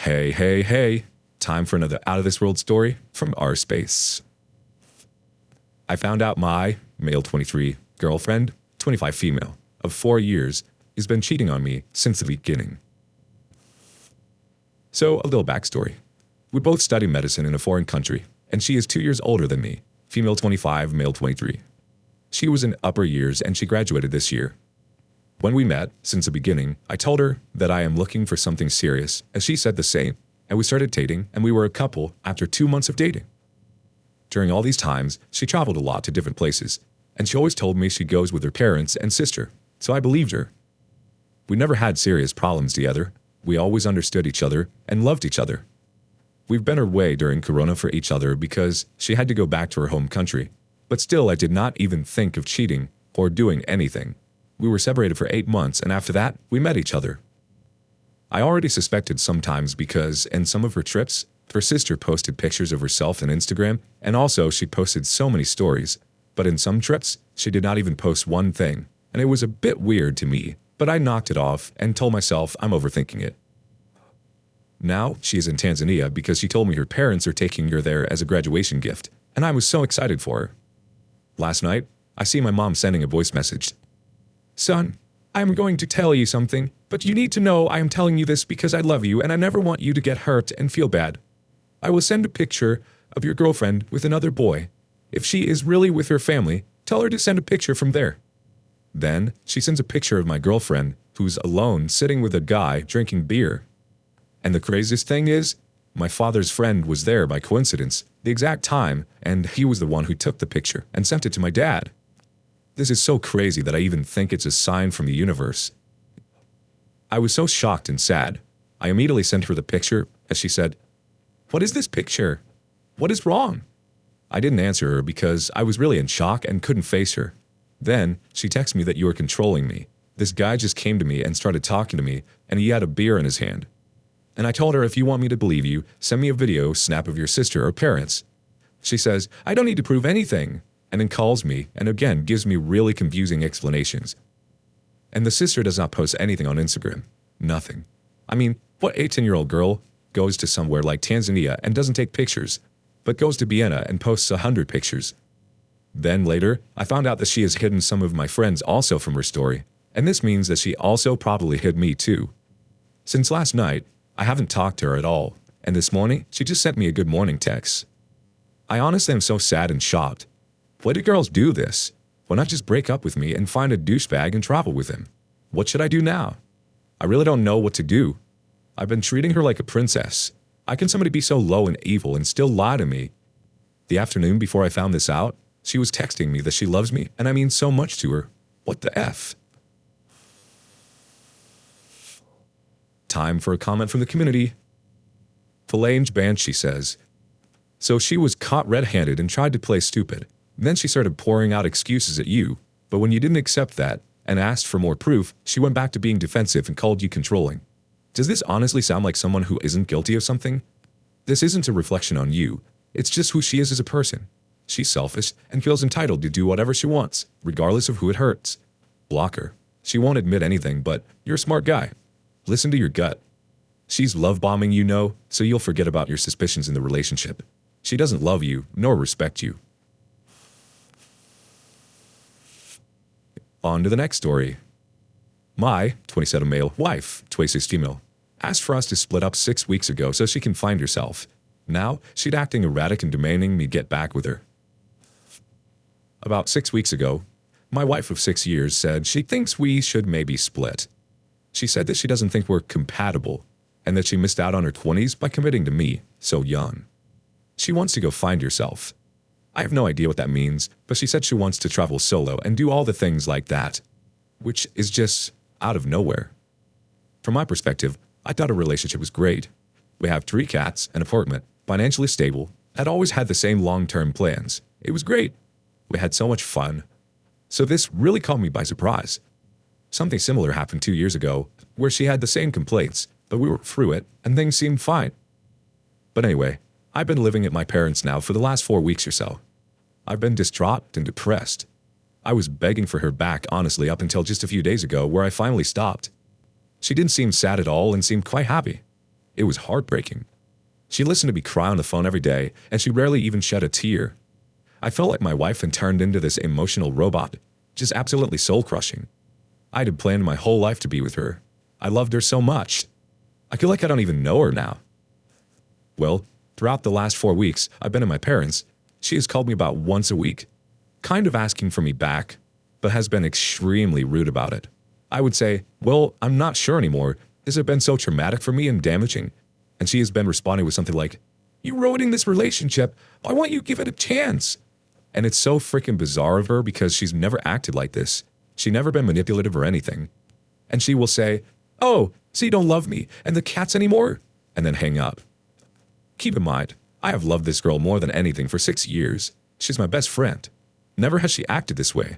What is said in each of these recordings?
Hey, hey, hey. Time for another out of this world story from our space. I found out my male 23 girlfriend, 25 female, of 4 years, has been cheating on me since the beginning. So, a little backstory. We both study medicine in a foreign country, and she is 2 years older than me, female 25, male 23. She was in upper years and she graduated this year. When we met, since the beginning, I told her that I am looking for something serious, and she said the same, and we started dating, and we were a couple after 2 months of dating. During all these times, she traveled a lot to different places, and she always told me she goes with her parents and sister, so I believed her. We never had serious problems together. We always understood each other and loved each other. We've been her way during Corona for each other because she had to go back to her home country, but still I did not even think of cheating or doing anything. We were separated for 8 months, and after that, we met each other. I already suspected sometimes because in some of her trips, her sister posted pictures of herself on Instagram, and also she posted so many stories. But in some trips, she did not even post one thing, and it was a bit weird to me, but I knocked it off and told myself I'm overthinking it. Now, she is in Tanzania because she told me her parents are taking her there as a graduation gift, and I was so excited for her. Last night, I see my mom sending a voice message. Son, I am going to tell you something, but you need to know I am telling you this because I love you and I never want you to get hurt and feel bad. I will send a picture of your girlfriend with another boy. If she is really with her family, tell her to send a picture from there. Then, she sends a picture of my girlfriend, who's alone sitting with a guy drinking beer. And the craziest thing is, my father's friend was there by coincidence, the exact time, and he was the one who took the picture and sent it to my dad. This is so crazy that I even think it's a sign from the universe. I was so shocked and sad. I immediately sent her the picture, as she said, "What is this picture? What is wrong?" I didn't answer her because I was really in shock and couldn't face her. Then, she texted me that you are controlling me. This guy just came to me and started talking to me, and he had a beer in his hand. And I told her if you want me to believe you, send me a video snap of your sister or parents. She says, I don't need to prove anything, and then calls me and again gives me really confusing explanations. And the sister does not post anything on Instagram. Nothing. I mean, what 18-year-old girl goes to somewhere like Tanzania and doesn't take pictures, but goes to Vienna and posts 100 pictures? Then later, I found out that she has hidden some of my friends also from her story, and this means that she also probably hid me too. Since last night, I haven't talked to her at all, and this morning, she just sent me a good morning text. I honestly am so sad and shocked. Why do girls do this? Why not just break up with me and find a douchebag and travel with him? What should I do now? I really don't know what to do. I've been treating her like a princess. How can somebody be so low and evil and still lie to me? The afternoon before I found this out, she was texting me that she loves me and I mean so much to her. What the F? Time for a comment from the community. Falange Banshee says, so she was caught red-handed and tried to play stupid. Then she started pouring out excuses at you, but when you didn't accept that and asked for more proof, she went back to being defensive and called you controlling. Does this honestly sound like someone who isn't guilty of something? This isn't a reflection on you. It's just who she is as a person. She's selfish and feels entitled to do whatever she wants, regardless of who it hurts. Block her. She won't admit anything, but you're a smart guy. Listen to your gut. She's love-bombing you, know, so you'll forget about your suspicions in the relationship. She doesn't love you, nor respect you. On to the next story. My 27 male wife, 26 female, asked for us to split up 6 weeks ago so she can find herself. Now, she's acting erratic and demanding me get back with her. About 6 weeks ago, my wife of 6 years said she thinks we should maybe split. She said that she doesn't think we're compatible and that she missed out on her 20s by committing to me so young. She wants to go find herself. I have no idea what that means, but she said she wants to travel solo and do all the things like that, which is just out of nowhere. From my perspective, I thought a relationship was great. We have 3 cats, an apartment, financially stable, had always had the same long-term plans. It was great. We had so much fun. So this really caught me by surprise. Something similar happened 2 years ago, where she had the same complaints, but we were through it and things seemed fine. But anyway, I've been living at my parents' now for the last 4 weeks or so. I've been distraught and depressed. I was begging for her back, honestly, up until just a few days ago, where I finally stopped. She didn't seem sad at all and seemed quite happy. It was heartbreaking. She listened to me cry on the phone every day, and she rarely even shed a tear. I felt like my wife had turned into this emotional robot, just absolutely soul-crushing. I had planned my whole life to be with her. I loved her so much. I feel like I don't even know her now. Well, throughout the last 4 weeks I've been at my parents', she has called me about once a week, kind of asking for me back, but has been extremely rude about it. I would say, well, I'm not sure anymore. This has been so traumatic for me and damaging. And she has been responding with something like, "You're ruining this relationship. Why won't you give it a chance?" And it's so freaking bizarre of her because she's never acted like this. She's never been manipulative or anything. And she will say, "Oh, so you don't love me and the cats anymore?" And then hang up. Keep in mind, I have loved this girl more than anything for 6 years. She's my best friend. Never has she acted this way.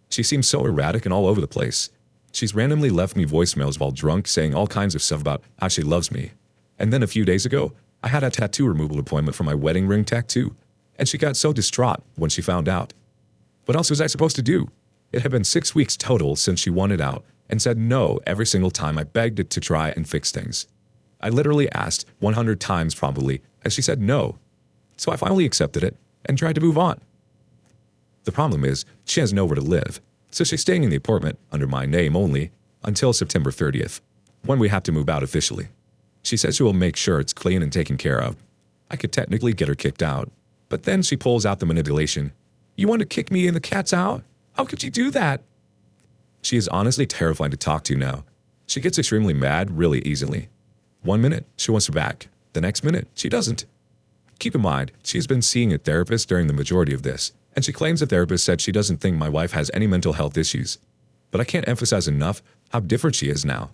She seems so erratic and all over the place. She's randomly left me voicemails while drunk saying all kinds of stuff about how she loves me. And then a few days ago, I had a tattoo removal appointment for my wedding ring tattoo, and she got so distraught when she found out. What else was I supposed to do? It had been 6 weeks total since she wanted out and said no every single time I begged it to try and fix things. I literally asked 100 times probably, and she said no. So I finally accepted it and tried to move on. The problem is, she has nowhere to live, so she's staying in the apartment under my name only until September 30th, when we have to move out officially. She says she will make sure it's clean and taken care of. I could technically get her kicked out, but then she pulls out the manipulation. "You want to kick me and the cats out? How could you do that?" She is honestly terrifying to talk to now. She gets extremely mad really easily. 1 minute, she wants her back. The next minute, she doesn't. Keep in mind, she has been seeing a therapist during the majority of this, and she claims the therapist said she doesn't think my wife has any mental health issues. But I can't emphasize enough how different she is now.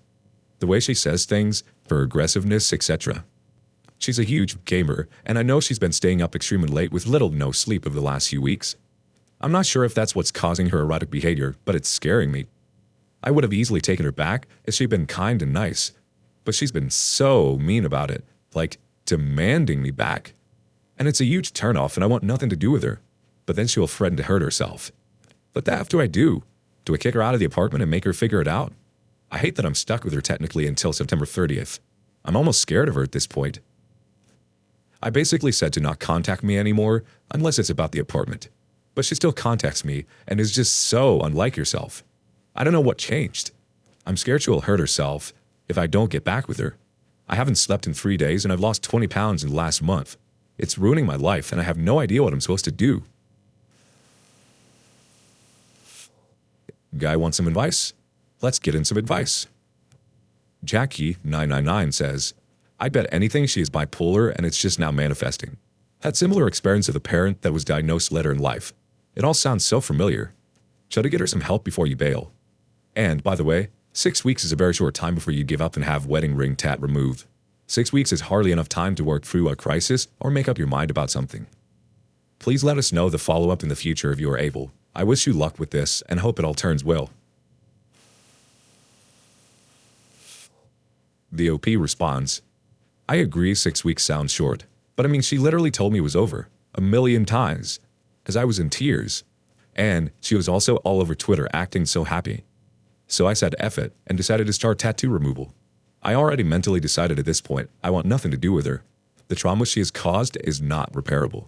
The way she says things, her aggressiveness, etc. She's a huge gamer, and I know she's been staying up extremely late with little to no sleep over the last few weeks. I'm not sure if that's what's causing her erratic behavior, but it's scaring me. I would have easily taken her back if she'd been kind and nice, but she's been so mean about it, like demanding me back. And it's a huge turnoff and I want nothing to do with her. But then she will threaten to hurt herself. What the F do I do? Do I kick her out of the apartment and make her figure it out? I hate that I'm stuck with her technically until September 30th. I'm almost scared of her at this point. I basically said to not contact me anymore unless it's about the apartment. But she still contacts me and is just so unlike herself. I don't know what changed. I'm scared she will hurt herself if I don't get back with her. I haven't slept in 3 days and I've lost 20 pounds in the last month. It's ruining my life and I have no idea what I'm supposed to do. Guy wants some advice? Let's get in some advice. Jackie999 says, "I bet anything she is bipolar and it's just now manifesting. Had similar experience with a parent that was diagnosed later in life. It all sounds so familiar. Try to get her some help before you bail. And, by the way, 6 weeks is a very short time before you give up and have wedding ring tat removed. 6 weeks is hardly enough time to work through a crisis or make up your mind about something. Please let us know the follow-up in the future if you are able. I wish you luck with this and hope it all turns well." The OP responds, "I agree 6 weeks sounds short, but I mean she literally told me it was over, 1,000,000 times, as I was in tears. And she was also all over Twitter acting so happy. So I said F it and decided to start tattoo removal. I already mentally decided at this point I want nothing to do with her. The trauma she has caused is not repairable."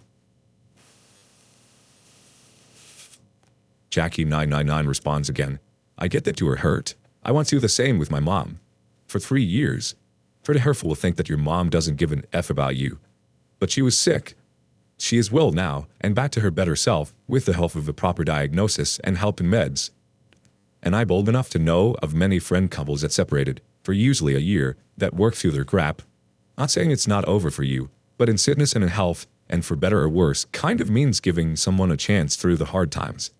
Jackie999 responds again, "I get that you were hurt. I want to do the same with my mom. For 3 years. Pretty hurtful to think that your mom doesn't give an F about you. But she was sick. She is well now and back to her better self with the help of a proper diagnosis and help in meds. And I'm bold enough to know of many friend couples that separated for usually a year that work through their crap. Not saying it's not over for you, but in sickness and in health, and for better or worse, kind of means giving someone a chance through the hard times.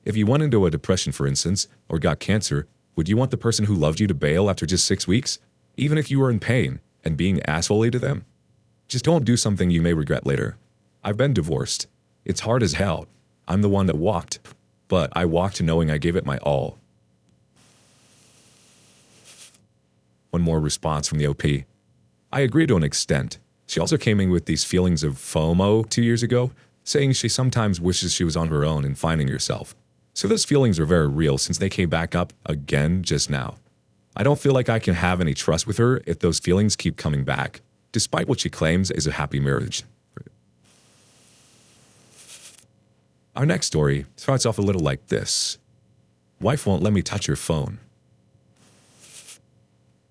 If you went into a depression, for instance, or got cancer, would you want the person who loved you to bail after just 6 weeks? Even if you were in pain and being assholey to them? Just don't do something you may regret later. I've been divorced. It's hard as hell. I'm the one that walked. But I walked knowing I gave it my all." One more response from the OP. "I agree to an extent. She also came in with these feelings of FOMO 2 years ago, saying she sometimes wishes she was on her own and finding herself. So those feelings are very real since they came back up again just now. I don't feel like I can have any trust with her if those feelings keep coming back, despite what she claims is a happy marriage. Our next story starts off a little like this. Wife won't let me touch her phone.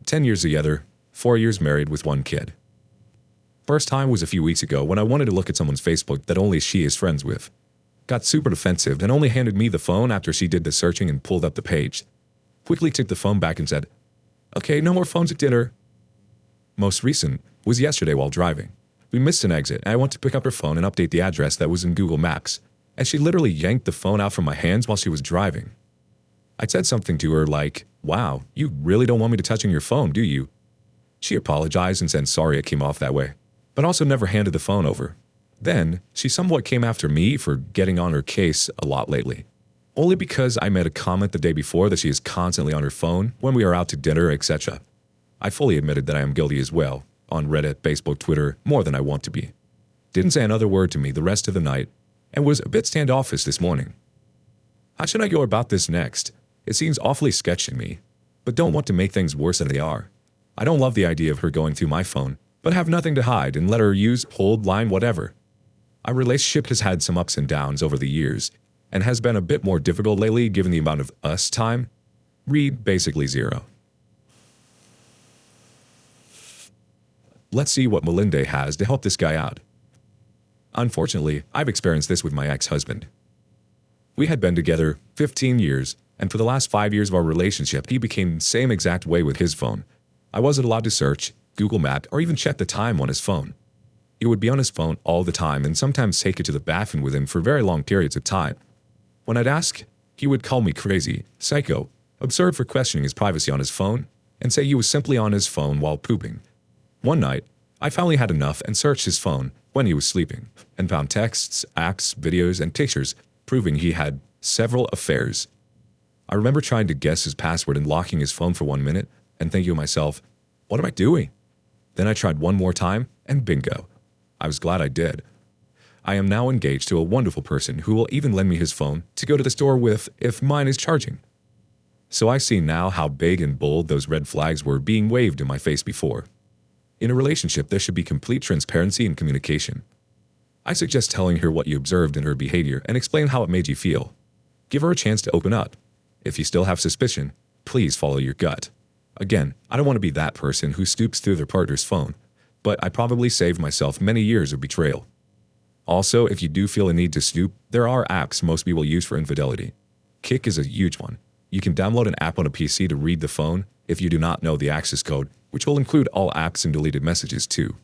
10 years together, 4 years married with 1 kid. First time was a few weeks ago when I wanted to look at someone's Facebook that only she is friends with. Got super defensive and only handed me the phone after she did the searching and pulled up the page. Quickly took the phone back and said, "Okay, no more phones at dinner." Most recent was yesterday while driving. We missed an exit and I went to pick up her phone and update the address that was in Google Maps, and she literally yanked the phone out from my hands while she was driving. I said something to her like, "Wow, you really don't want me to touch on your phone, do you?" She apologized and said sorry it came off that way, but also never handed the phone over. Then, she somewhat came after me for getting on her case a lot lately. Only because I made a comment the day before that she is constantly on her phone when we are out to dinner, etc. I fully admitted that I am guilty as well, on Reddit, Facebook, Twitter, more than I want to be. Didn't say another word to me the rest of the night, and was a bit standoffish this morning. How should I go about this next? It seems awfully sketchy to me, but don't want to make things worse than they are. I don't love the idea of her going through my phone, but have nothing to hide and let her use, hold, line, whatever. Our relationship has had some ups and downs over the years, and has been a bit more difficult lately given the amount of us time. Read basically 0. Let's see what Melinda has to help this guy out. Unfortunately, I've experienced this with my ex-husband. We had been together 15 years, and for the last 5 years of our relationship, he became the same exact way with his phone. I wasn't allowed to search, Google Map, or even check the time on his phone. He would be on his phone all the time and sometimes take it to the bathroom with him for very long periods of time. When I'd ask, he would call me crazy, psycho, absurd for questioning his privacy on his phone, and say he was simply on his phone while pooping. One night, I finally had enough and searched his phone when he was sleeping, and found texts, acts, videos, and pictures proving he had several affairs. I remember trying to guess his password and locking his phone for 1 minute, and thinking to myself, what am I doing? Then I tried one more time, and bingo. I was glad I did. I am now engaged to a wonderful person who will even lend me his phone to go to the store with if mine is charging. So I see now how big and bold those red flags were being waved in my face before. In a relationship, there should be complete transparency and communication. I suggest telling her what you observed in her behavior and explain how it made you feel. Give her a chance to open up. If you still have suspicion, please follow your gut. Again, I don't want to be that person who stoops through their partner's phone, but I probably saved myself many years of betrayal. Also, if you do feel a need to snoop, there are apps most people use for infidelity. Kik is a huge one. You can download an app on a PC to read the phone if you do not know the access code, which will include all apps and deleted messages too.